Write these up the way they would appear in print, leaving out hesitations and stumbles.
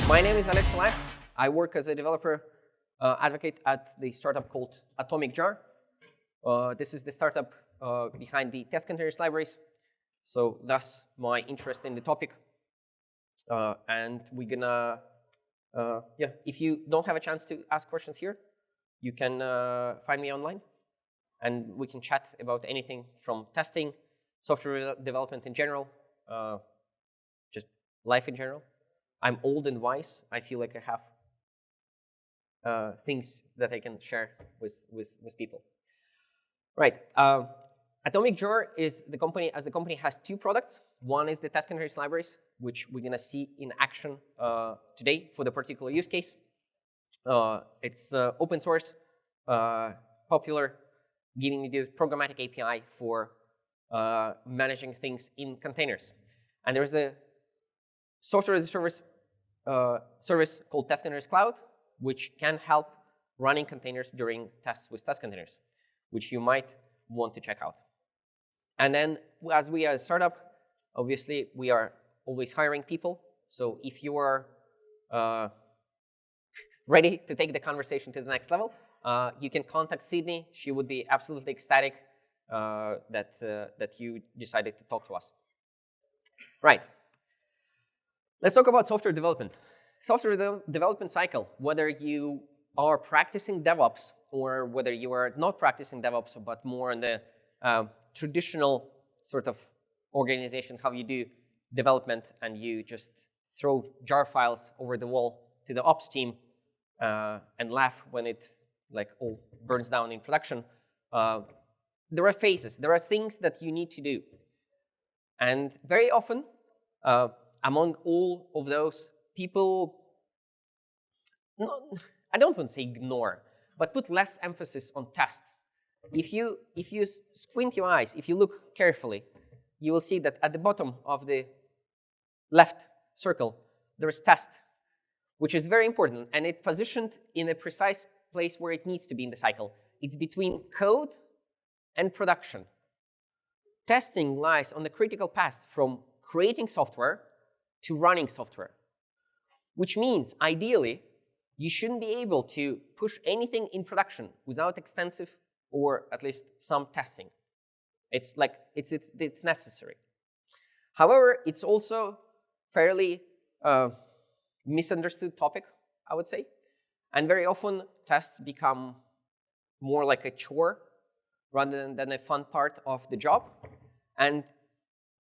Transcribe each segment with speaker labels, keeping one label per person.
Speaker 1: My name is Oleg Šelajev. I work as a developer advocate at the startup called Atomic Jar. This is the startup behind the test containers libraries. So thus my interest in the topic. And we're gonna, if you don't have a chance to ask questions here, you can find me online and we can chat about anything from testing, software development in general, just life in general. I'm old and wise. I feel like I have things that I can share with people. Right. Atomic Jar is the company, as the company has two products. One is the test containers libraries, which we're going to see in action today for the particular use case. It's open source, popular, giving you the programmatic API for managing things in containers. And there's a software as a service service called Test Containers Cloud, which can help running containers during tests with test containers, which you might want to check out. And then, as we are a startup, obviously we are always hiring people. So if you are ready to take the conversation to the next level, you can contact Sydney. She would be absolutely ecstatic that you decided to talk to us. Right. Let's talk about software development. Software development cycle, whether you are practicing DevOps or whether you are not practicing DevOps, but more in the traditional sort of organization, how you do development and you just throw jar files over the wall to the ops team and laugh when it like all burns down in production. There are phases, there are things that you need to do. And very often, among all of those, people, I don't want to say ignore, but put less emphasis on test. If you squint your eyes, if you look carefully, you will see that at the bottom of the left circle, there is test, which is very important, and it's positioned in a precise place where it needs to be in the cycle. It's between code and production. Testing lies on the critical path from creating software to running software, which means ideally you shouldn't be able to push anything in production without extensive or at least some testing. It's like it's necessary. However, it's also fairly misunderstood topic, I would say, and very often tests become more like a chore rather than a fun part of the job. And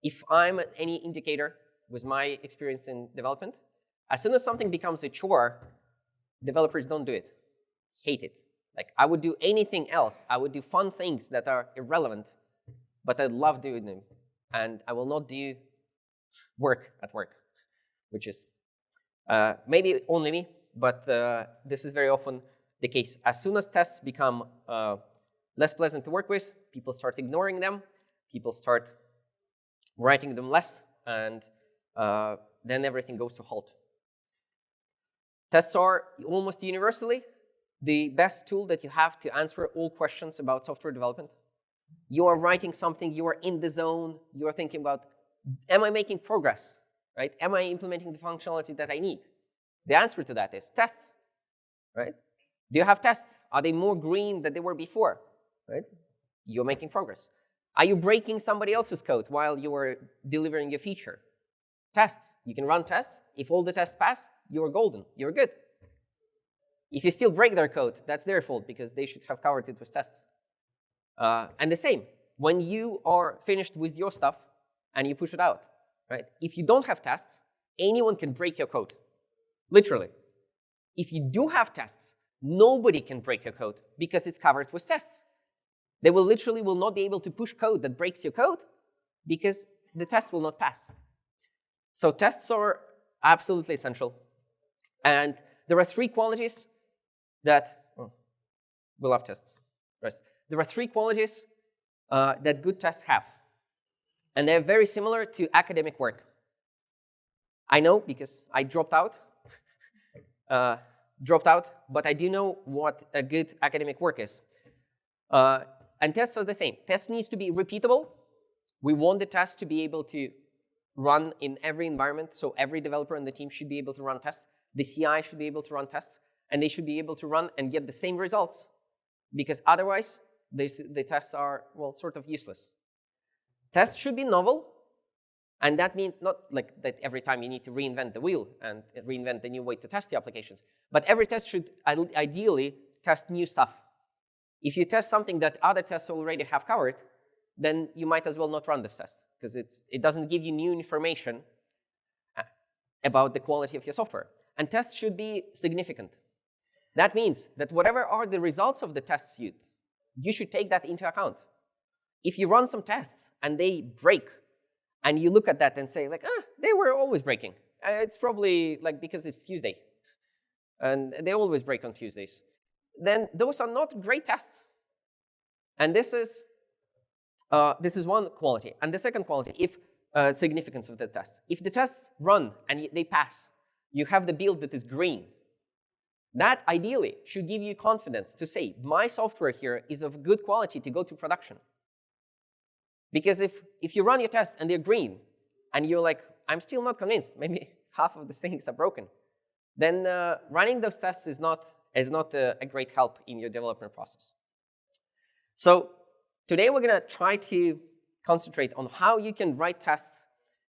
Speaker 1: if I'm any indicator with my experience in development, as soon as something becomes a chore, developers don't do it, hate it. Like I would do anything else. I would do fun things that are irrelevant, but I love doing them. And I will not do work at work, which is maybe only me, but this is very often the case. As soon as tests become less pleasant to work with, people start ignoring them, people start writing them less, and then everything goes to halt. Tests are almost universally the best tool that you have to answer all questions about software development. You are writing something, you are in the zone, you are thinking about, am I making progress, right? Am I implementing the functionality that I need? The answer to that is tests, right? Do you have tests? Are they more green than they were before, right? You're making progress. Are you breaking somebody else's code while you are delivering a feature? Tests. You can run tests. If all the tests pass, you're golden. You're good. If you still break their code, that's their fault because they should have covered it with tests. And the same, when you are finished with your stuff and you push it out, right? If you don't have tests, anyone can break your code, literally. If you do have tests, nobody can break your code because it's covered with tests. They will literally not be able to push code that breaks your code because the test will not pass. So tests are absolutely essential. And there are three qualities that, we love tests. Right. There are three qualities that good tests have. And they're very similar to academic work. I know because I dropped out, but I do know what a good academic work is. And tests are the same. Tests needs to be repeatable. We want the test to be able to run in every environment, so every developer on the team should be able to run tests. The CI should be able to run tests, and they should be able to run and get the same results, because otherwise the tests are, well, sort of useless. Tests should be novel, and that means not like that every time you need to reinvent the wheel and reinvent a new way to test the applications, but every test should ideally test new stuff. If you test something that other tests already have covered, then you might as well not run this test, because it doesn't give you new information about the quality of your software. And tests should be significant. That means that whatever are the results of the test suite, you should take that into account. If you run some tests and they break, and you look at that and say, like, they were always breaking. It's probably like because it's Tuesday, and they always break on Tuesdays. Then those are not great tests. And this is one quality. And the second quality, if significance of the tests. If the tests run and they pass, you have the build that is green. That ideally should give you confidence to say, my software here is of good quality to go to production. Because if you run your tests and they're green, and you're like, I'm still not convinced, maybe half of the things are broken, then running those tests is not a great help in your development process. So today we're going to try to concentrate on how you can write tests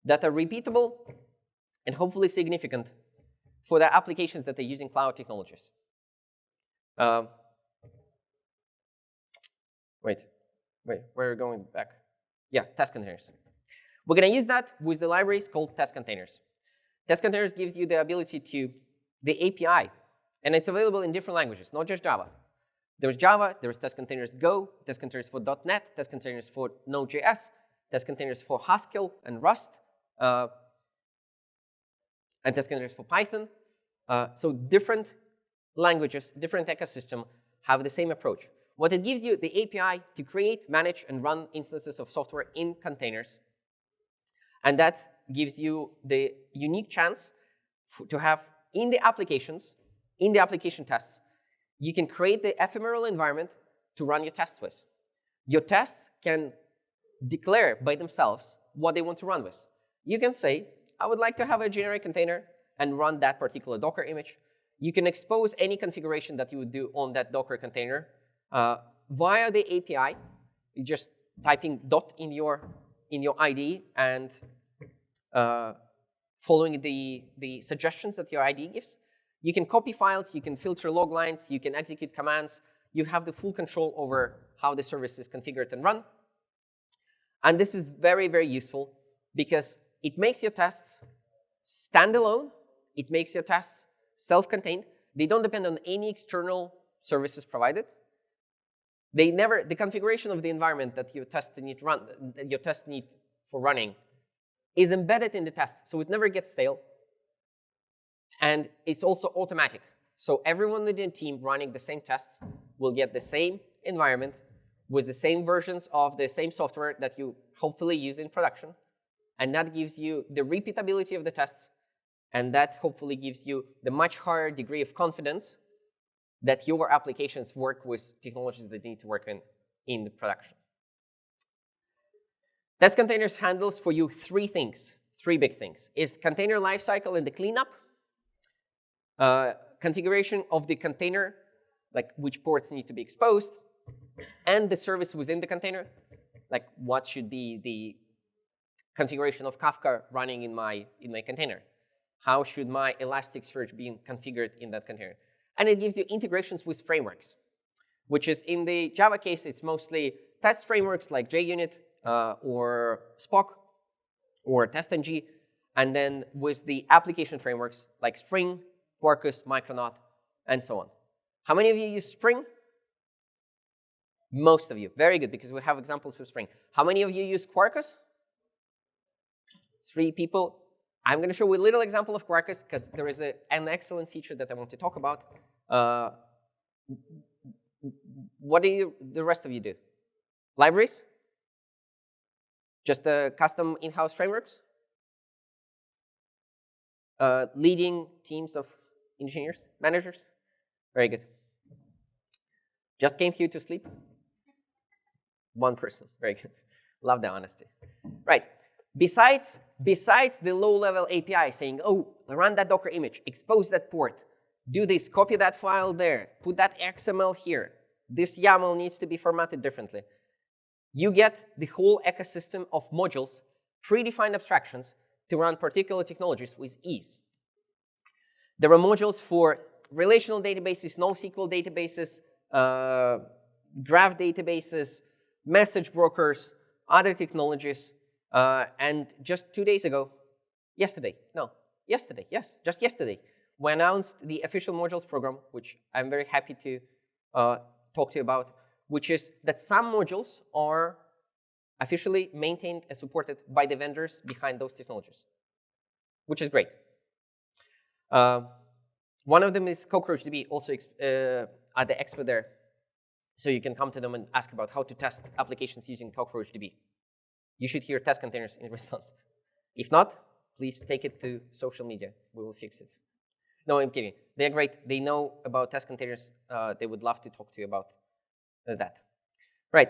Speaker 1: that are repeatable and hopefully significant for the applications that are using cloud technologies. Wait, where are we going back? Yeah, test containers. We're going to use that with the libraries called test containers. Test containers gives you the ability to the API, and it's available in different languages, not just Java. There's Java, there's test containers Go, test containers for .NET, test containers for Node.js, test containers for Haskell and Rust, and test containers for Python. So different languages, different ecosystem have the same approach. What it gives you, the API to create, manage, and run instances of software in containers. And that gives you the unique chance to have in the applications, in the application tests, you can create the ephemeral environment to run your tests with. Your tests can declare by themselves what they want to run with. You can say, I would like to have a generic container and run that particular Docker image. You can expose any configuration that you would do on that Docker container via the API. You're just typing dot in your IDE and following the suggestions that your IDE gives. You can copy files, you can filter log lines, you can execute commands. You have the full control over how the service is configured and run. And this is very, very useful because it makes your tests standalone. It makes your tests self-contained. They don't depend on any external services provided. The configuration of the environment that your test need for running is embedded in the test, so it never gets stale. And it's also automatic. So everyone in the team running the same tests will get the same environment with the same versions of the same software that you hopefully use in production. And that gives you the repeatability of the tests. And that hopefully gives you the much higher degree of confidence that your applications work with technologies that need to work in the production. Test containers handles for you three big things. Is container lifecycle and the cleanup, configuration of the container, like which ports need to be exposed, and the service within the container, like what should be the configuration of Kafka running in my container. How should my Elasticsearch be configured in that container? And it gives you integrations with frameworks, which is in the Java case, it's mostly test frameworks like JUnit or Spock or TestNG, and then with the application frameworks like Spring, Quarkus, Micronaut, and so on. How many of you use Spring? Most of you. Very good, because we have examples with Spring. How many of you use Quarkus? 3 people. I'm going to show you a little example of Quarkus because there is an excellent feature that I want to talk about. What do the rest of you do? Libraries? Just custom in-house frameworks? Leading teams of engineers, managers? Very good. Just came here to sleep? 1 person. Very good. Love the honesty. Right. Besides besides the low-level API saying, oh, run that Docker image, expose that port, do this, copy that file there, put that XML here, this YAML needs to be formatted differently. You get the whole ecosystem of modules, predefined abstractions to run particular technologies with ease. There are modules for relational databases, NoSQL databases, graph databases, message brokers, other technologies. And just 2 days ago, just yesterday, we announced the official modules program, which I'm very happy to talk to you about, which is that some modules are officially maintained and supported by the vendors behind those technologies, which is great. One of them is CockroachDB, also at the expo there. So you can come to them and ask about how to test applications using CockroachDB. You should hear test containers in response. If not, please take it to social media. We will fix it. No, I'm kidding. They're great. They know about test containers. They would love to talk to you about that. Right.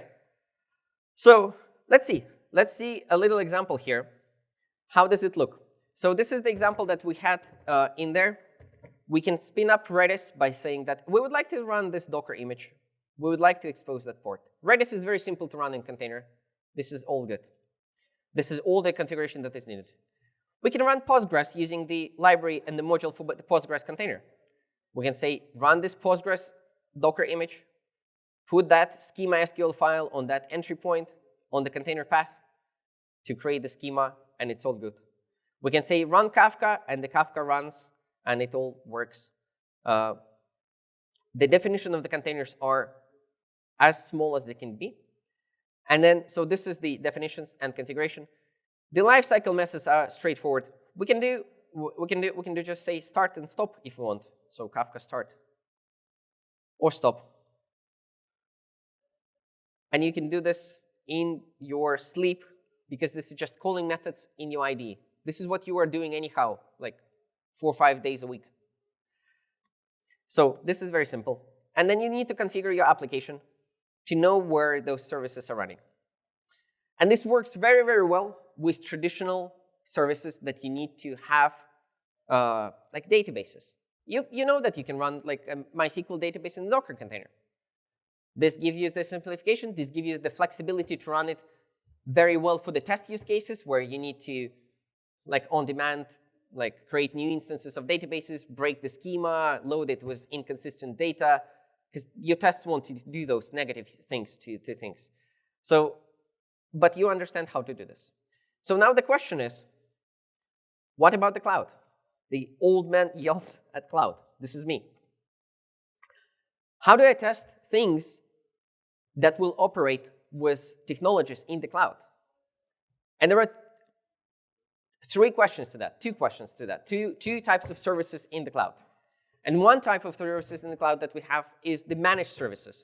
Speaker 1: So let's see. Let's see a little example here. How does it look? So this is the example that we had in there. We can spin up Redis by saying that we would like to run this Docker image. We would like to expose that port. Redis is very simple to run in container. This is all good. This is all the configuration that is needed. We can run Postgres using the library and the module for the Postgres container. We can say, run this Postgres Docker image, put that schema SQL file on that entry point on the container path to create the schema, and it's all good. We can say, run Kafka, and the Kafka runs, and it all works. The definition of the containers are as small as they can be. And then, so this is the definitions and configuration. The lifecycle methods are straightforward. We can do just say start and stop if we want. So Kafka start or stop. And you can do this in your sleep because this is just calling methods in your IDE. This is what you are doing anyhow, like 4 or 5 days a week. So this is very simple. And then you need to configure your application to know where those services are running. And this works very, very well with traditional services that you need to have, like databases. You know that you can run like a MySQL database in a Docker container. This gives you the simplification. This gives you the flexibility to run it very well for the test use cases where you need to, like on demand, like create new instances of databases, break the schema, load it with inconsistent data, because your tests want to do those negative things to things. So, but you understand how to do this. So now the question is, what about the cloud? The old man yells at cloud. This is me. How do I test things that will operate with technologies in the cloud? And there are two questions to that, two types of services in the cloud. And one type of services in the cloud that we have is the managed services.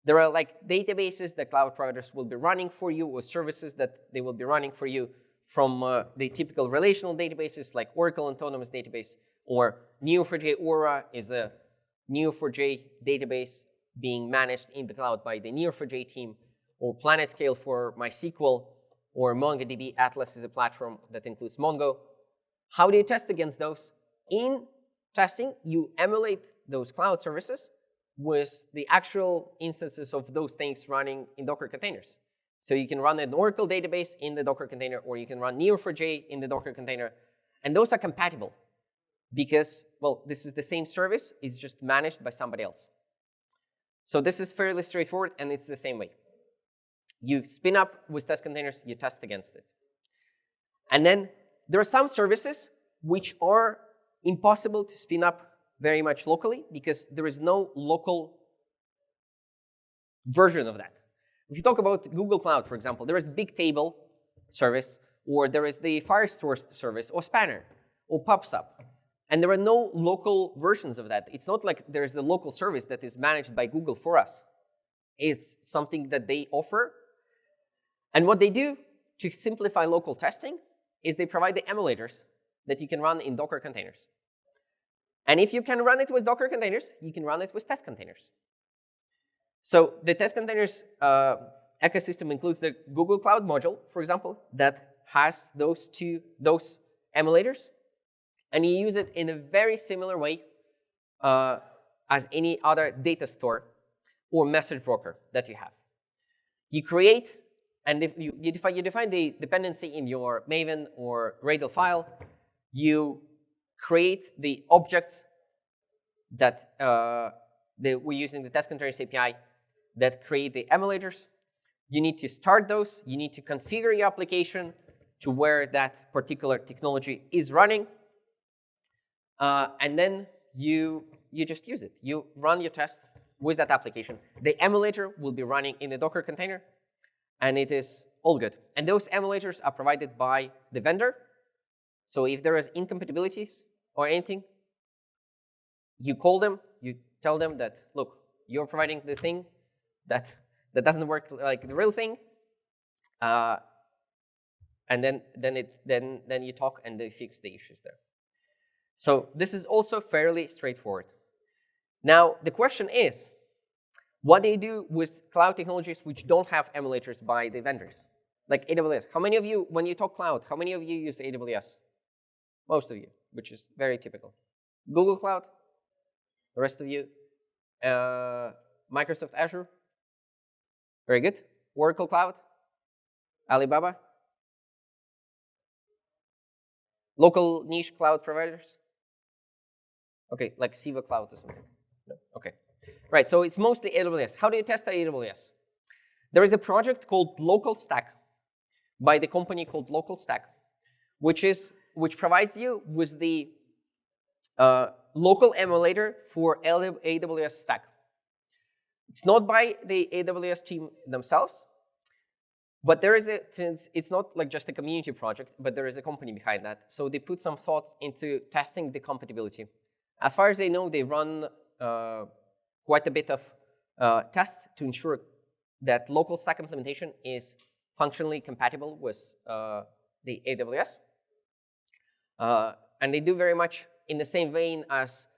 Speaker 1: There are like databases that cloud providers will be running for you, or services that they will be running for you from the typical relational databases like Oracle Autonomous Database, or Neo4j Aura is a Neo4j database being managed in the cloud by the Neo4j team, or PlanetScale for MySQL, or MongoDB Atlas is a platform that includes Mongo. How do you test against those? In testing, you emulate those cloud services with the actual instances of those things running in Docker containers. So you can run an Oracle database in the Docker container, or you can run Neo4j in the Docker container. And those are compatible because, well, this is the same service, it's just managed by somebody else. So this is fairly straightforward, and it's the same way. You spin up with test containers, you test against it. And then there are some services which are impossible to spin up very much locally because there is no local version of that. If you talk about Google Cloud, for example, there is Bigtable service, or there is the Firestore service, or Spanner, or PubSub. And there are no local versions of that. It's not like there's a local service that is managed by Google for us. It's something that they offer. And what they do to simplify local testing is they provide the emulators that you can run in Docker containers. And if you can run it with Docker containers, you can run it with test containers. So the test containers ecosystem includes the Google Cloud module, for example, that has those emulators, and you use it in a very similar way as any other data store or message broker that you have. You create, and if you define the dependency in your Maven or Gradle file, you create the objects that we're using the test containers API that create the emulators. You need to start those. You need to configure your application to where that particular technology is running. And then you just use it. You run your test with that application. The emulator will be running in a Docker container, and it is all good. And those emulators are provided by the vendor. So if there is incompatibilities or anything, you call them, you tell them that, look, you're providing the thing that doesn't work like the real thing, and then you talk and they fix the issues there. So this is also fairly straightforward. Now the question is, what do you do with cloud technologies which don't have emulators by the vendors, like AWS? How many of you, when you talk cloud, how many of you use AWS? Most of you, which is very typical. Google Cloud, the rest of you, Microsoft Azure. Very good. Oracle Cloud, Alibaba. Local niche cloud providers. Okay, like Siva Cloud or something. No. Okay. Right, so it's mostly AWS. How do you test AWS? There is a project called Local Stack by the company called Local Stack, which provides you with the local emulator for AWS Stack. It's not by the AWS team themselves, but there is it's not like just a community project, but there is a company behind that. So they put some thoughts into testing the compatibility. As far as they know, they run quite a bit of tests to ensure that local stack implementation is functionally compatible with the AWS. And they do very much in the same vein as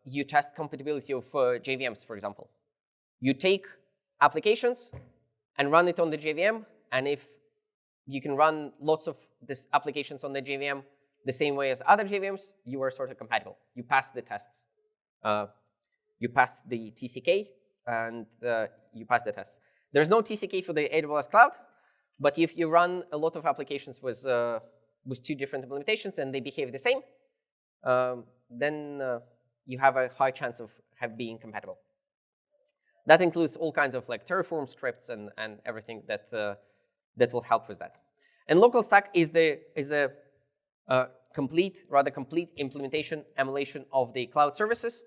Speaker 1: you test compatibility of JVMs, for example. You take applications and run it on the JVM, and if you can run lots of these applications on the JVM the same way as other JVMs, you are sort of compatible. You pass the tests. You pass the TCK, and you pass the tests. There's no TCK for the AWS cloud, but if you run a lot of applications with two different implementations and they behave the same, then you have a high chance of being compatible. That includes all kinds of like Terraform scripts and everything that will help with that. And local stack is a rather complete implementation emulation of the cloud services.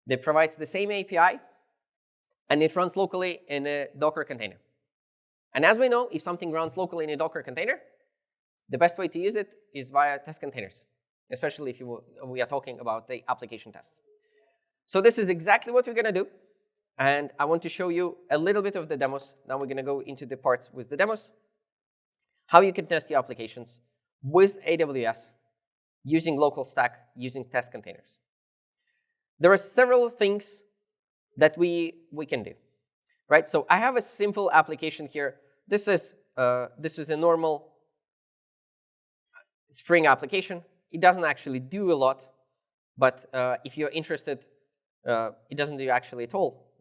Speaker 1: That provides the same API, and it runs locally in a Docker container. And as we know, if something runs locally in a Docker container, the best way to use it is via test containers, especially if we are talking about the application tests. So this is exactly what we're going to do. And I want to show you a little bit of the demos. Now we're going to go into the parts with the demos. How you can test your applications with AWS using local stack, using test containers. There are several things that we can do, right? So I have a simple application here. This is a normal Spring application. It doesn't actually do a lot, but if you're interested, it doesn't do actually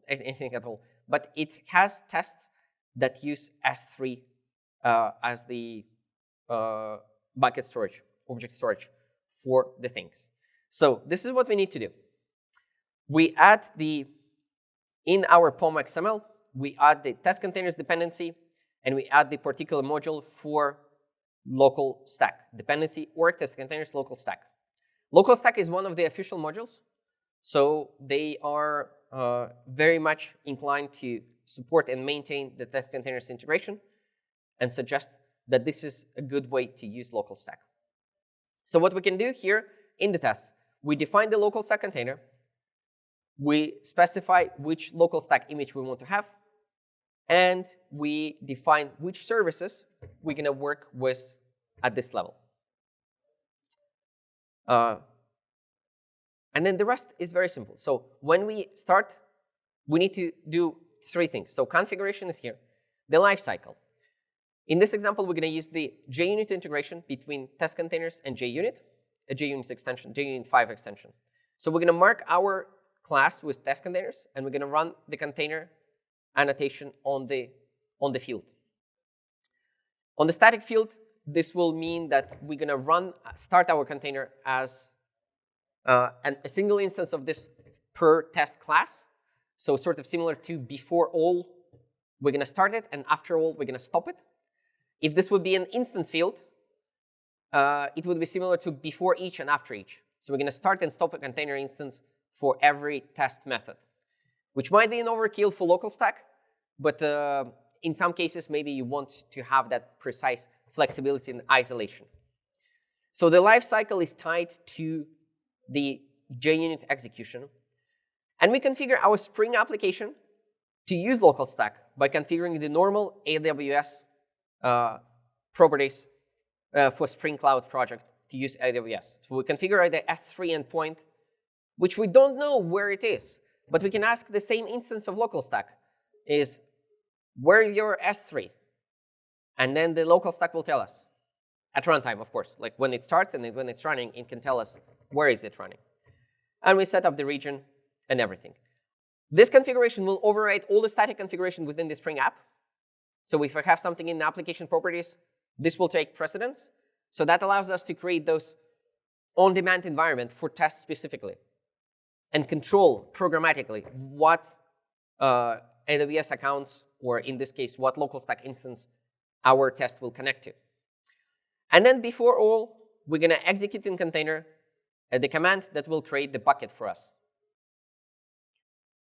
Speaker 1: anything at all. But it has tests that use S3 as the bucket storage, object storage for the things. So this is what we need to do. We add in our POM XML, we add the test containers dependency, and we add the particular module for local stack dependency or test containers local stack. Local stack is one of the official modules, so they are very much inclined to support and maintain the test containers integration and suggest that this is a good way to use local stack. So what we can do here in the test, we define the local stack container. We specify which local stack image we want to have, and we define which services we're going to work with at this level. And then the rest is very simple. So when we start, we need to do three things. So configuration is here. The lifecycle. In this example, we're going to use the JUnit integration between test containers and JUnit, a JUnit extension, JUnit 5 extension. So we're going to mark our class with test containers, and we're going to run the container annotation on the field. On the static field, this will mean that we're going to start our container as a single instance of this per test class. So sort of similar to before all, we're going to start it, and after all, we're going to stop it. If this would be an instance field, it would be similar to before each and after each. So we're going to start and stop a container instance for every test method, which might be an overkill for local stack, but in some cases, maybe you want to have that precise flexibility and isolation. So the life cycle is tied to the JUnit execution. And we configure our Spring application to use local stack by configuring the normal AWS properties for Spring Cloud project to use AWS. So we configure the S3 endpoint, which we don't know where it is, but we can ask the same instance of local stack is, where is your S3? And then the local stack will tell us at runtime, of course. Like when it starts and when it's running, it can tell us where is it running. And we set up the region and everything. This configuration will override all the static configuration within the Spring app. So if I have something in the application properties, this will take precedence. So that allows us to create those on-demand environment for tests specifically and control programmatically what AWS accounts, or in this case, what local stack instance our test will connect to. And then before all, we're going to execute in container the command that will create the bucket for us.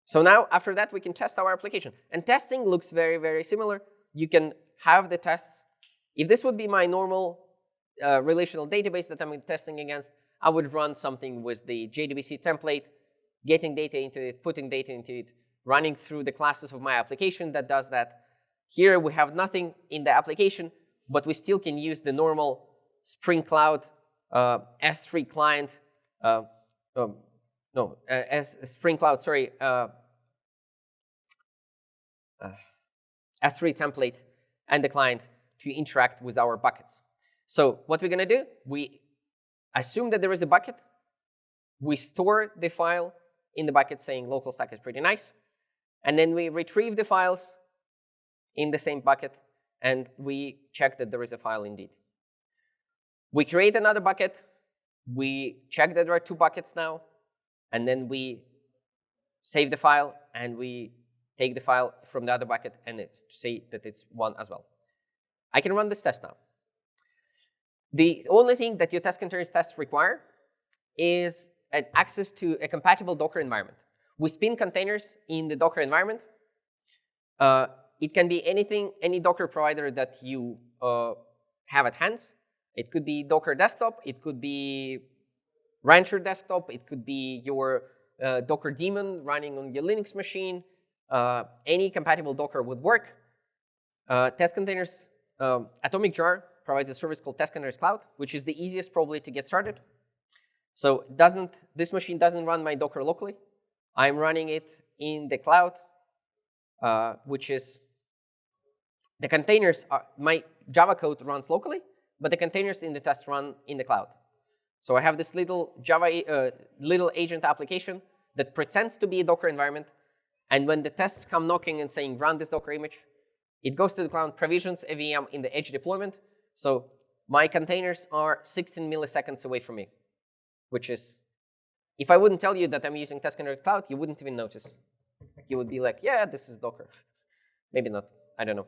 Speaker 1: So now, after that, we can test our application. And testing looks very, very similar. You can have the tests. If this would be my normal relational database that I'm testing against, I would run something with the JDBC template, getting data into it, putting data into it, running through the classes of my application that does that. Here, we have nothing in the application, but we still can use the normal Spring Cloud S3 client, Spring Cloud, sorry, S3 template and the client to interact with our buckets. So what we're going to do, we assume that there is a bucket. We store the file in the bucket saying local stack is pretty nice. And then we retrieve the files in the same bucket, and we check that there is a file indeed. We create another bucket. We check that there are two buckets now. And then we save the file, and we take the file from the other bucket and say that it's one as well. I can run this test now. The only thing that your test containers tests require is an access to a compatible Docker environment. We spin containers in the Docker environment. It can be anything, any Docker provider that you have at hand. It could be Docker desktop. It could be Rancher desktop. It could be your Docker daemon running on your Linux machine. Any compatible Docker would work. Test containers, Atomic Jar provides a service called Test Containers Cloud, which is the easiest probably to get started. So this machine doesn't run my Docker locally. I'm running it in the cloud, which is the containers my Java code runs locally, but the containers in the test run in the cloud. So I have this little little agent application that pretends to be a Docker environment. And when the tests come knocking and saying, run this Docker image, it goes to the cloud, provisions a VM in the edge deployment. So my containers are 16 milliseconds away from me, which is, if I wouldn't tell you that I'm using Test Containers Cloud, you wouldn't even notice. You would be like, yeah, this is Docker. Maybe not, I don't know.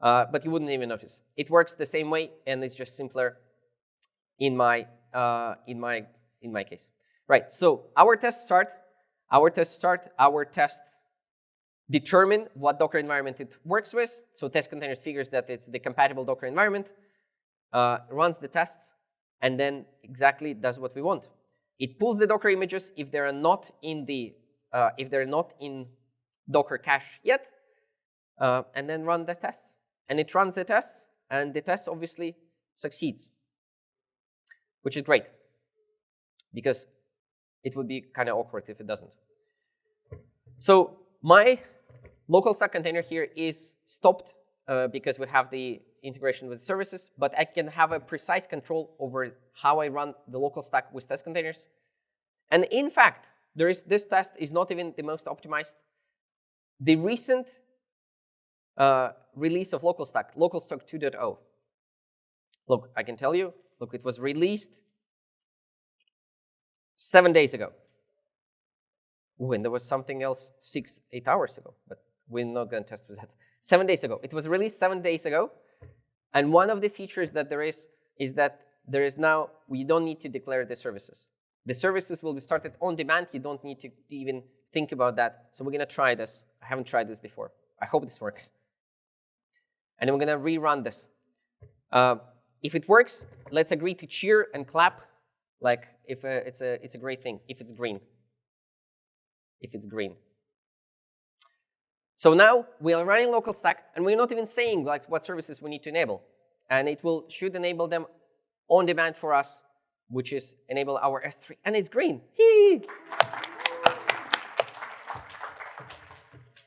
Speaker 1: But you wouldn't even notice. It works the same way, and it's just simpler in my case. Right, so our tests start, our test determine what Docker environment it works with. So test containers figures that it's the compatible Docker environment, runs the tests, and then exactly does what we want. It pulls the Docker images if they're not in Docker cache yet, and then run the tests. And it runs the tests, and the test obviously succeeds, which is great, because it would be kind of awkward if it doesn't. So my local stack container here is stopped because we have the integration with services, but I can have a precise control over how I run the local stack with test containers. And in fact, this test is not even the most optimized. The recent release of local stack 2.0. Look, I can tell you, look, it was released 7 days ago. When there was something else 8 hours ago, but we're not going to test with that. 7 days ago. It was released 7 days ago. And one of the features that there is that there is now, we don't need to declare the services. The services will be started on demand. You don't need to even think about that. So we're going to try this. I haven't tried this before. I hope this works. And then we're going to rerun this. If it works, let's agree to cheer and clap, like if it's a great thing, if it's green. If it's green. So now we are running local stack, and we're not even saying like what services we need to enable. And it should enable them on demand for us, which is enable our S3, and it's green. Hee!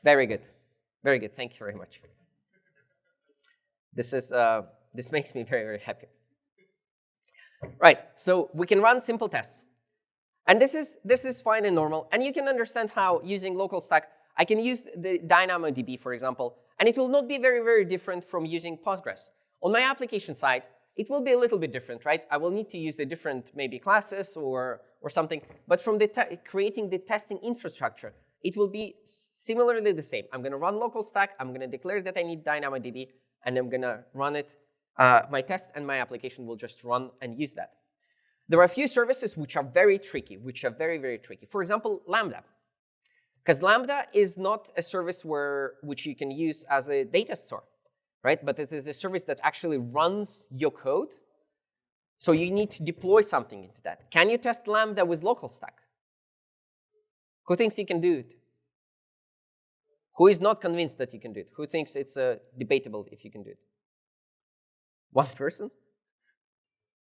Speaker 1: Very good. Very good. Thank you very much. This makes me very, very happy. Right, so we can run simple tests. And this is fine and normal. And you can understand how using local stack, I can use the DynamoDB, for example, and it will not be very, very different from using Postgres. On my application side, it will be a little bit different, right? I will need to use the different maybe classes or something. But from creating the testing infrastructure, it will be similarly the same. I'm going to run local stack. I'm going to declare that I need DynamoDB, and I'm going to run it. My test and my application will just run and use that. There are a few services which are very tricky, which are very, very tricky. For example, Lambda. Because Lambda is not a service which you can use as a data store, right? But it is a service that actually runs your code. So you need to deploy something into that. Can you test Lambda with local stack? Who thinks you can do it? Who is not convinced that you can do it? Who thinks it's debatable if you can do it? One person?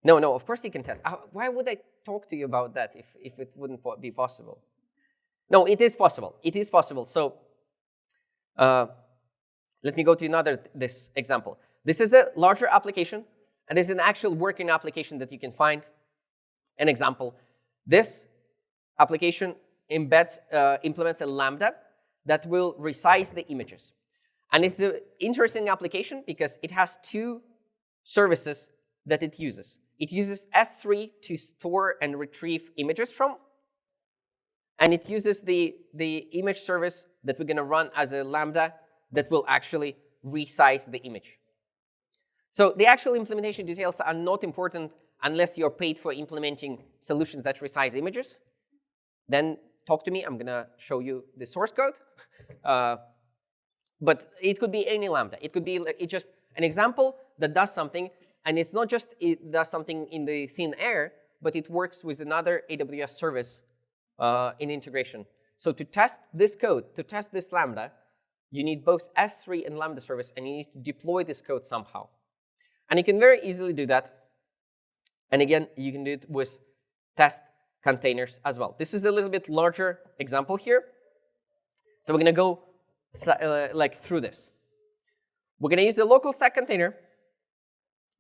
Speaker 1: No, of course you can test. Why would I talk to you about that if it wouldn't be possible? No, it is possible. It is possible. So let me go to this example. This is a larger application, and this is an actual working application that you can find. An example. This application implements a Lambda that will resize the images. And it's an interesting application because it has two services that it uses. It uses S3 to store and retrieve images from, and it uses the image service that we're going to run as a Lambda that will actually resize the image. So the actual implementation details are not important unless you're paid for implementing solutions that resize images. Then talk to me. I'm going to show you the source code. But it could be any Lambda. It could be just an example that does something. And it's not just it does something in the thin air, but it works with another AWS service in integration. So to test this code, to test this Lambda, you need both S3 and Lambda service, and you need to deploy this code somehow. And you can very easily do that. And again, you can do it with test containers as well. This is a little bit larger example here. So we're going to go through this. We're going to use the local stack container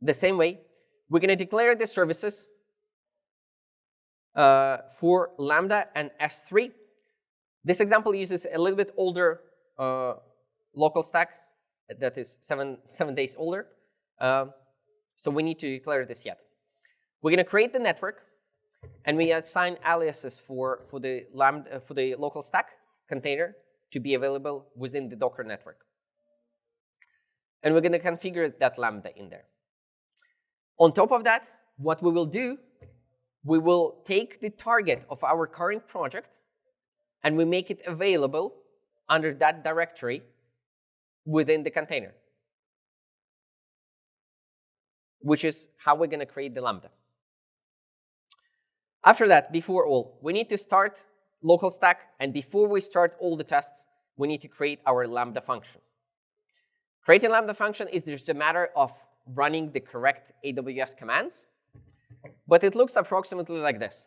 Speaker 1: the same way. We're going to declare the services for Lambda and S3. This example uses a little bit older local stack that is seven days older. So we need to declare this yet. We're going to create the network, and we assign aliases for the local stack container to be available within the Docker network. And we're going to configure that Lambda in there. On top of that, what we will do, we will take the target of our current project, and we make it available under that directory within the container, which is how we're going to create the Lambda. After that, before all, we need to start local stack, and before we start all the tests, we need to create our Lambda function. Creating a Lambda function is just a matter of running the correct AWS commands, but it looks approximately like this.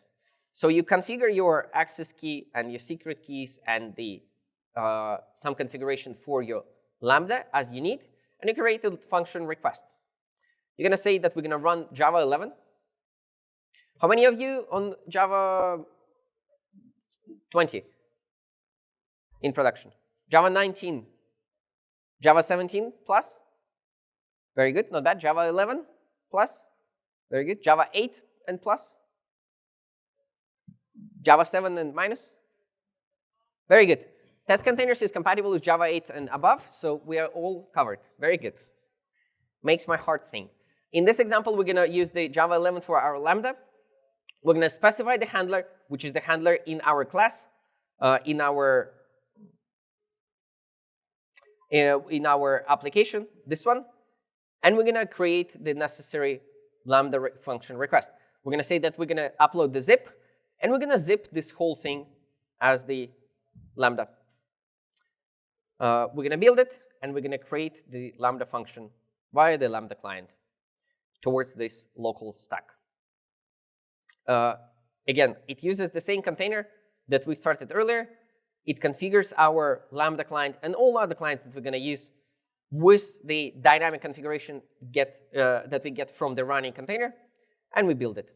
Speaker 1: So you configure your access key and your secret keys and some configuration for your Lambda as you need, and you create a function request. You're going to say that we're going to run Java 11. How many of you on Java 20 in production? Java 19? Java 17 plus? Very good, not bad. Java 11 plus? Very good. Java 8 and plus? Java 7 and minus? Very good. Test containers is compatible with Java 8 and above, so we are all covered. Very good. Makes my heart sing. In this example, we're going to use the Java 11 for our Lambda. We're going to specify the handler, which is the handler in our class, in our application, this one. And we're going to create the necessary Lambda function request. We're going to say that we're going to upload the zip, and we're going to zip this whole thing as the Lambda. We're going to build it, and we're going to create the Lambda function via the Lambda client towards this local stack. Again, it uses the same container that we started earlier. It configures our Lambda client and all other clients that we're going to use with the dynamic configuration that we get from the running container, and we build it.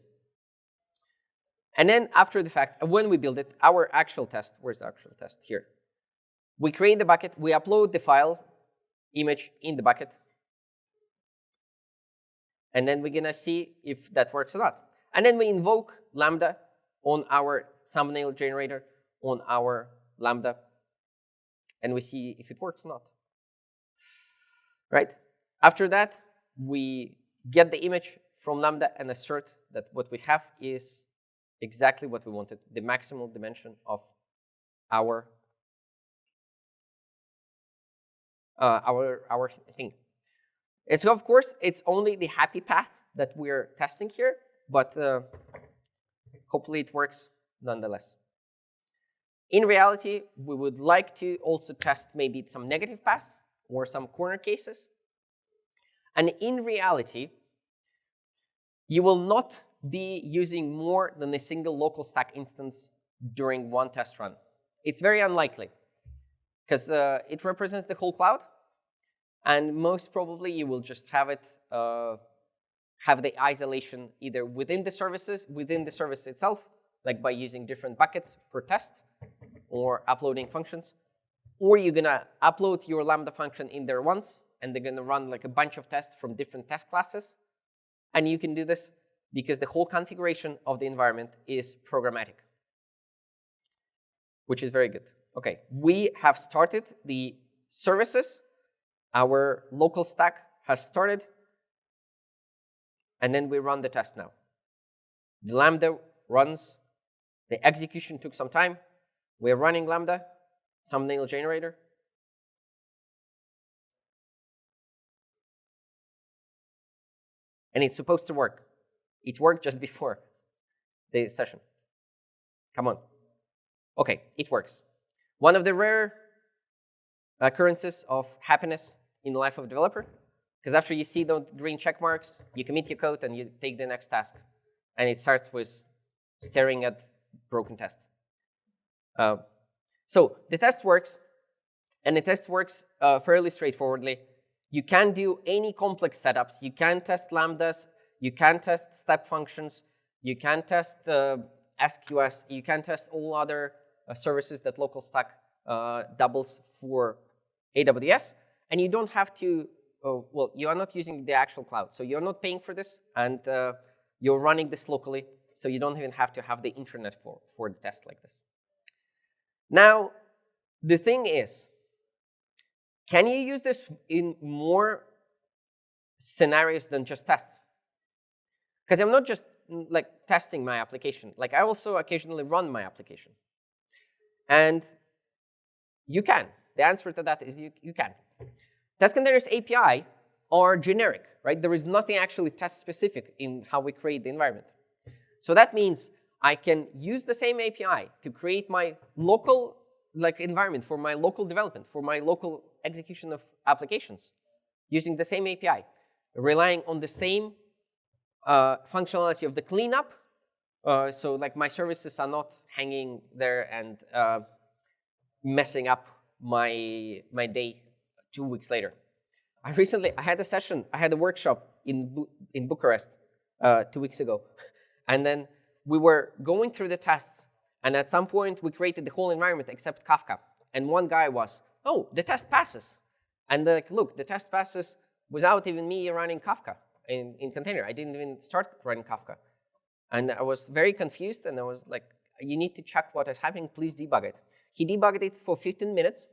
Speaker 1: And then after the fact, when we build it, our actual test, where's the actual test? Here. We create the bucket, we upload the file image in the bucket, and then we're going to see if that works or not. And then we invoke Lambda on our thumbnail generator, on our Lambda, and we see if it works or not. Right? After that, we get the image from Lambda and assert that what we have is exactly what we wanted, the maximal dimension of our thing. It's, of course, it's only the happy path that we're testing here, but hopefully it works nonetheless. In reality, we would like to also test maybe some negative paths or some corner cases. And in reality, you will not be using more than a single local stack instance during one test run. It's very unlikely, because it represents the whole cloud, and most probably you will just have it have the isolation either within the services, within the service itself, like by using different buckets per test, or uploading functions, or you're gonna upload your Lambda function in there once, and they're gonna run like a bunch of tests from different test classes. And you can do this because the whole configuration of the environment is programmatic, which is very good. Okay, we have started the services. Our local stack has started. And then we run the test now. The Lambda runs. The execution took some time. We're running Lambda, thumbnail generator. And it's supposed to work. It worked just before the session. Come on. Okay, it works. One of the rare occurrences of happiness in the life of a developer, because after you see those green check marks, you commit your code and you take the next task. And it starts with staring at broken tests. So the test works, and the test works fairly straightforwardly. You can do any complex setups. You can test lambdas. You can test step functions. You can test SQS. You can test all other services that local stack doubles for AWS. And you don't have to, well, you are not using the actual cloud. So you're not paying for this, and you're running this locally. So you don't even have to have the internet for the test like this. Now, the thing is, can you use this in more scenarios than just tests? Because I'm not just like testing my application. Like I also occasionally run my application. And you can. The answer to that is you can. Test containers API are generic, right? There is nothing actually test specific in how we create the environment. So that means I can use the same API to create my local environment for my local development, for my local execution of applications, using the same API, relying on the same functionality of the cleanup. So like my services are not hanging there and messing up my day 2 weeks later. I had a session, I had a workshop in Bucharest 2 weeks ago. And then we were going through the tests. And at some point, we created the whole environment except Kafka. And one guy was, oh, the test passes. And like, look, the test passes without even me running Kafka in container. I didn't even start running Kafka. And I was very confused, and I was like, you need to check what is happening, please debug it. He debugged it for 15 minutes,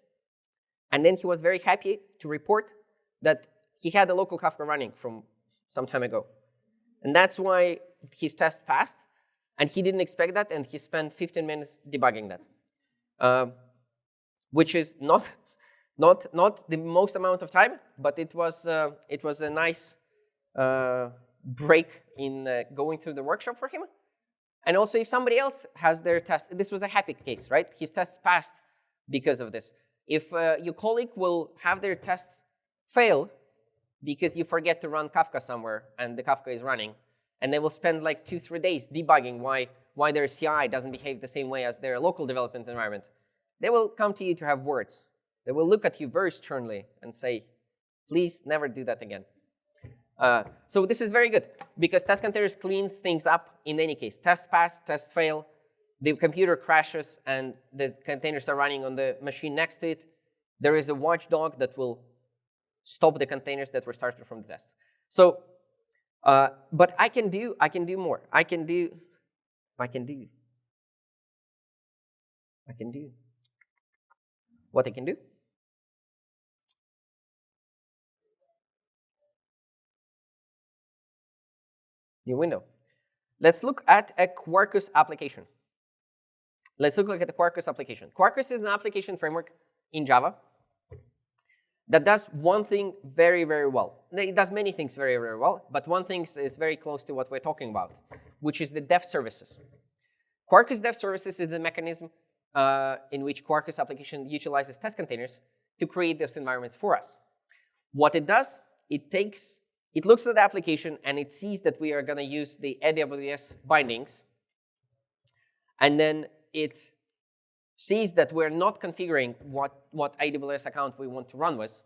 Speaker 1: and then he was very happy to report that he had a local Kafka running from some time ago. And that's why his test passed, and he didn't expect that, and he spent 15 minutes debugging that, which is not the most amount of time, but it was a nice break in going through the workshop for him. And also, if somebody else has their test, this was a happy case, right? His test passed because of this. If your colleague will have their tests fail because you forget to run Kafka somewhere and the Kafka is running, and they will spend like 2-3 days debugging why their CI doesn't behave the same way as their local development environment, they will come to you to have words. They will look at you very sternly and say, please never do that again. So this is very good, because test containers cleans things up in any case. Test pass, test fail, the computer crashes, and the containers are running on the machine next to it. There is a watchdog that will stop the containers that were started from the test. So, but I can do more. I can do. What I can do? New window. Let's look at a Quarkus application. Quarkus is an application framework in Java that does one thing very, very well. It does many things very, very well, but one thing is very close to what we're talking about, which is the dev services. Quarkus dev services is the mechanism in which Quarkus application utilizes test containers to create those environments for us. What it does, it looks at the application and it sees that we are going to use the AWS bindings, and then it sees that we're not configuring what AWS account we want to run with,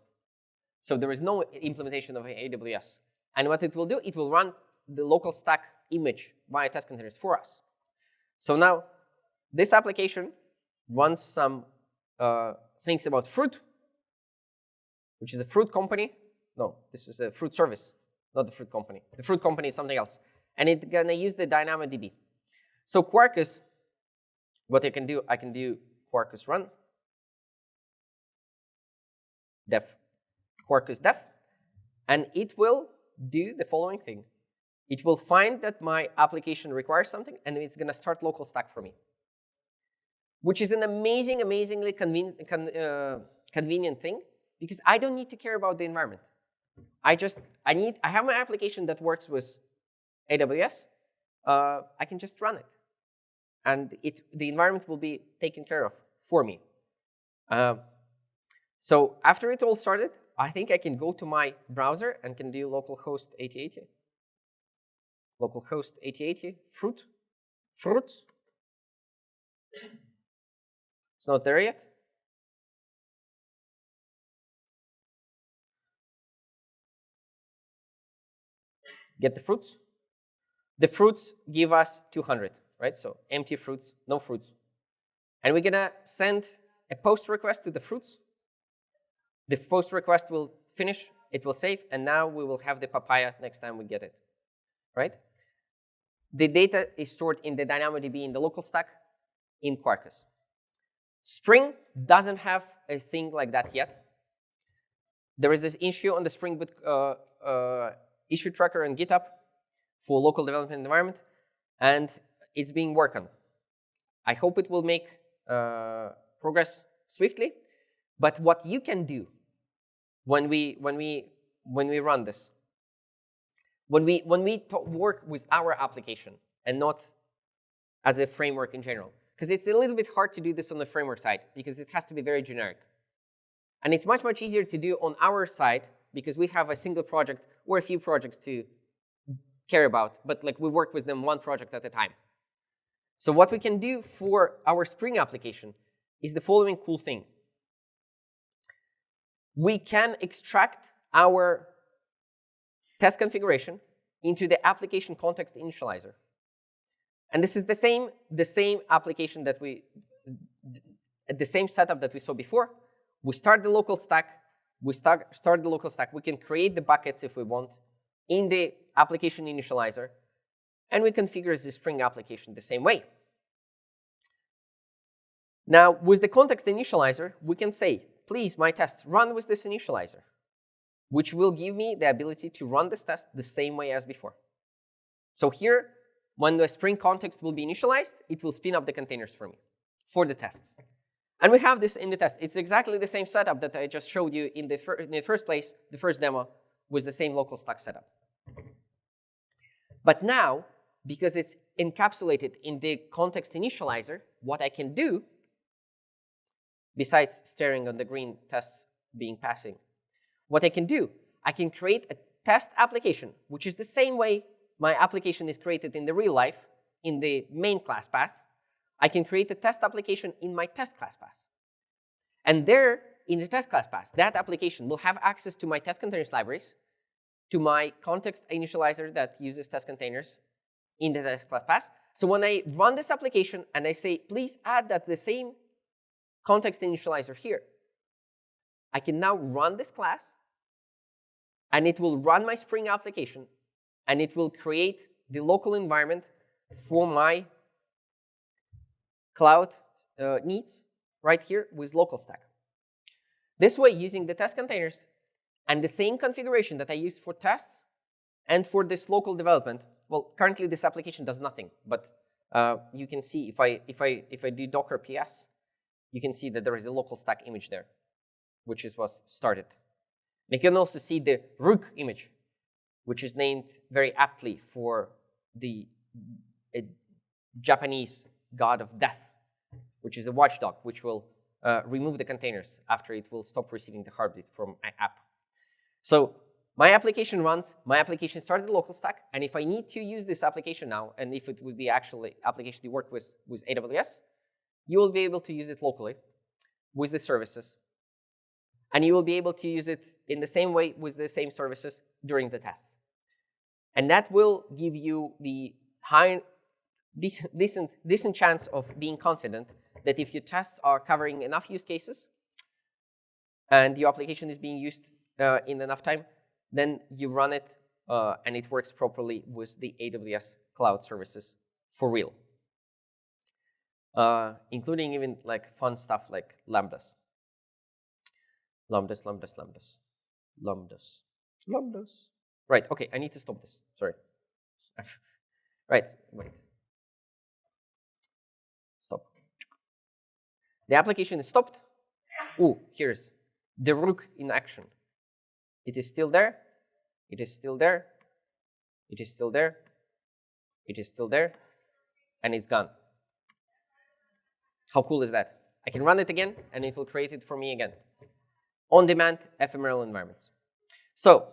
Speaker 1: so there is no implementation of AWS. And what it will do, it will run the local stack image via test containers for us. So now, this application runs some things about Fruit, which is a fruit company. No, this is a fruit service, not the fruit company. The fruit company is something else. And it's going to use the DynamoDB. So Quarkus, what I can do Quarkus run, dev, Quarkus dev, and it will do the following thing. It will find that my application requires something, and it's going to start local stack for me, which is an amazingly convenient thing, because I don't need to care about the environment. I have my application that works with AWS. I can just run it, and the environment will be taken care of for me. So after it all started, I think I can go to my browser and can do localhost 8080. Localhost 8080 fruits. It's not there yet. Get the fruits. The fruits give us 200, right? So empty fruits, no fruits. And we're going to send a post request to the fruits. The post request will finish, it will save, and now we will have the papaya next time we get it, right? The data is stored in the DynamoDB in the local stack in Quarkus. Spring doesn't have a thing like that yet. There is this issue on the Spring Boot issue tracker on GitHub for local development environment, and it's being worked on. I hope it will make progress swiftly. But what you can do when we run this, when we work with our application and not as a framework in general, because it's a little bit hard to do this on the framework side because it has to be very generic, and it's much easier to do on our side because we have a single project or a few projects to care about, but like we work with them one project at a time. So what we can do for our Spring application is the following cool thing. We can extract our test configuration into the application context initializer. And this is the same application that the same setup that we saw before. We start the local stack. We start the local stack. We can create the buckets if we want in the application initializer, and we configure the Spring application the same way. Now, with the context initializer, we can say, please, my tests, run with this initializer, which will give me the ability to run this test the same way as before. So here, when the Spring context will be initialized, it will spin up the containers for me, for the tests. And we have this in the test. It's exactly the same setup that I just showed you in the first place, the first demo, with the same local stack setup. But now, because it's encapsulated in the context initializer, what I can do, besides staring on the green tests being passing, what I can do, I can create a test application, which is the same way my application is created in the real life, in the main class path. I can create a test application in my test class path. And there, in the test class path, that application will have access to my test containers libraries, to my context initializer that uses test containers in the test class path. So when I run this application and I say, please add that the same context initializer here, I can now run this class, and it will run my Spring application, and it will create the local environment for my cloud needs right here with local stack. This way, using the test containers and the same configuration that I use for tests and for this local development, well, currently this application does nothing, but you can see if I do Docker PS, you can see that there is a local stack image there, which was started. You can also see the Rook image, which is named very aptly for the Japanese god of death, which is a watchdog, which will remove the containers after it will stop receiving the heartbeat from my app. So my application runs, my application started the local stack, and if I need to use this application now, and if it would be actually application you work with AWS, you will be able to use it locally with the services. And you will be able to use it in the same way with the same services during the tests. And that will give you the decent chance of being confident that if your tests are covering enough use cases and your application is being used in enough time, then you run it and it works properly with the AWS cloud services for real. Including even like fun stuff like lambdas. Lambdas. Right, okay, I need to stop this, sorry. Right, wait. Stop. The application is stopped. Oh, here's the Rook in action. It is still there. It is still there. It is still there. It is still there. And it's gone. How cool is that? I can run it again, and it will create it for me again. On-demand ephemeral environments. So,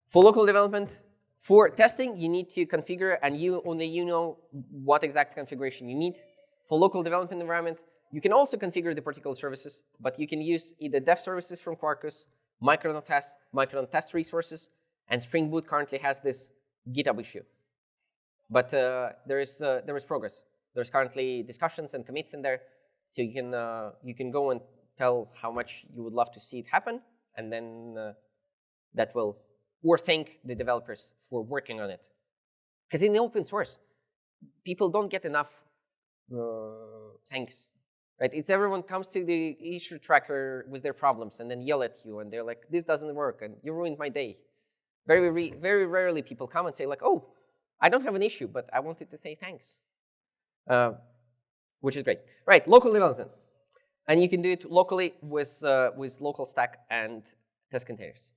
Speaker 1: for local development, for testing, you need to configure, and only you know what exact configuration you need. For local development environment, you can also configure the particular services, but you can use either dev services from Quarkus, Micronaut test resources, and Spring Boot currently has this GitHub issue. But there is progress. There's currently discussions and commits in there, so you can go and tell how much you would love to see it happen, and then that will, or thank the developers for working on it. Because in the open source, people don't get enough thanks, right? It's everyone comes to the issue tracker with their problems and then yell at you, and they're like, this doesn't work, and you ruined my day. Very rarely people come and say like, oh, I don't have an issue, but I wanted to say thanks. Which is great. Right, local development. And you can do it locally with local stack and test containers.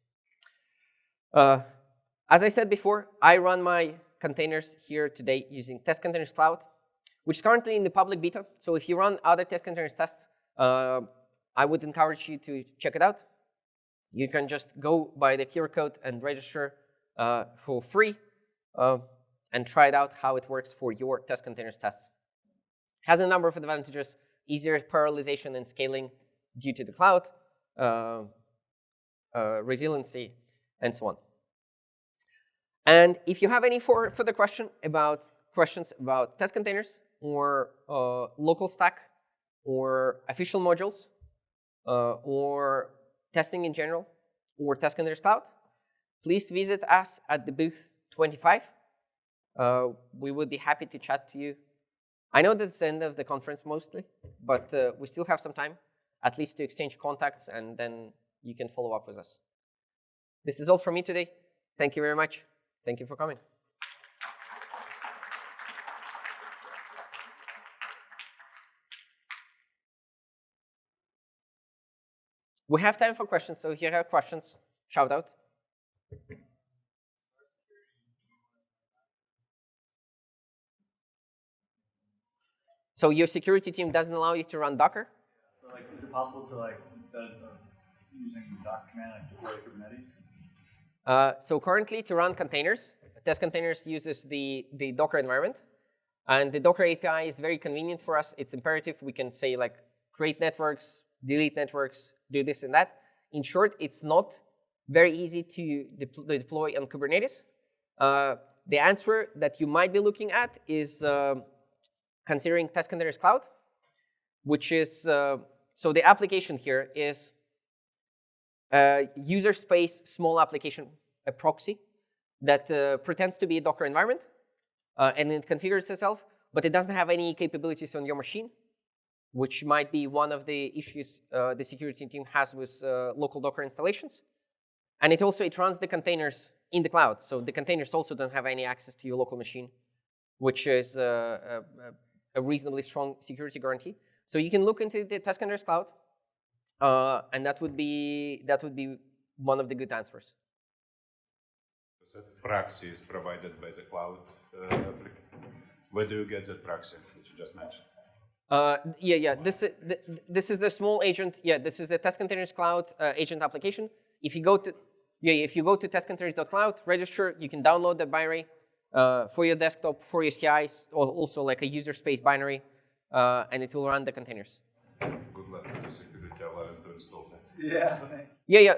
Speaker 1: As I said before, I run my containers here today using Test Containers Cloud, which is currently in the public beta. So if you run other Test Containers tests, I would encourage you to check it out. You can just go by the QR code and register for free and try it out how it works for your Test Containers tests. Has a number of advantages: easier parallelization and scaling due to the cloud, resiliency, and so on. And if you have any further questions about test containers or local stack or official modules or testing in general or test containers cloud, please visit us at the booth 25. We would be happy to chat to you. I know that it's the end of the conference mostly, but we still have some time, at least to exchange contacts, and then you can follow up with us. This is all from me today. Thank you very much. Thank you for coming. We have time for questions, so if you have questions, shout out. So your security team doesn't allow you to run Docker?
Speaker 2: So like, is it possible to like, instead of using Docker command, like deploy Kubernetes?
Speaker 1: So currently to run containers, test containers uses the Docker environment. And the Docker API is very convenient for us. It's imperative. We can say like, create networks, delete networks, do this and that. In short, it's not very easy to deploy on Kubernetes. The answer that you might be looking at is considering test containers cloud, which is, so the application here is a user space small application, a proxy that pretends to be a Docker environment, and it configures itself, but it doesn't have any capabilities on your machine, which might be one of the issues the security team has with local Docker installations. And it runs the containers in the cloud, so the containers also don't have any access to your local machine, which is a reasonably strong security guarantee. So you can look into the test containers cloud, and that would be one of the good answers.
Speaker 3: That proxy is provided by the cloud. Where do you get that proxy that you just mentioned?
Speaker 1: This is the small agent. Yeah, this is the test containers cloud agent application. If you go to testcontainers.cloud, register. You can download the binary for your desktop, for your CIs, or also like a user space binary, and it will run the containers.
Speaker 3: Good luck with the security alarm to install that.
Speaker 2: Yeah.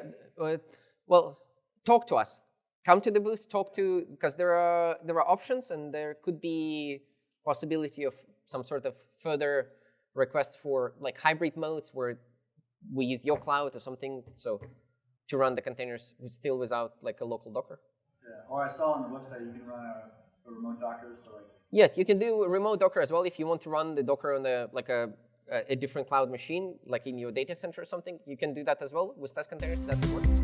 Speaker 1: Well, talk to us. Come to the booth. Because there are options, and there could be possibility of some sort of further requests for like hybrid modes where we use your cloud or something. So to run the containers still without like a local Docker.
Speaker 2: Yeah. Or I saw on the website you can run a remote Docker. So like.
Speaker 1: Yes, you can do remote Docker as well if you want to run the Docker on a different cloud machine, like in your data center or something. You can do that as well with test containers. That would work.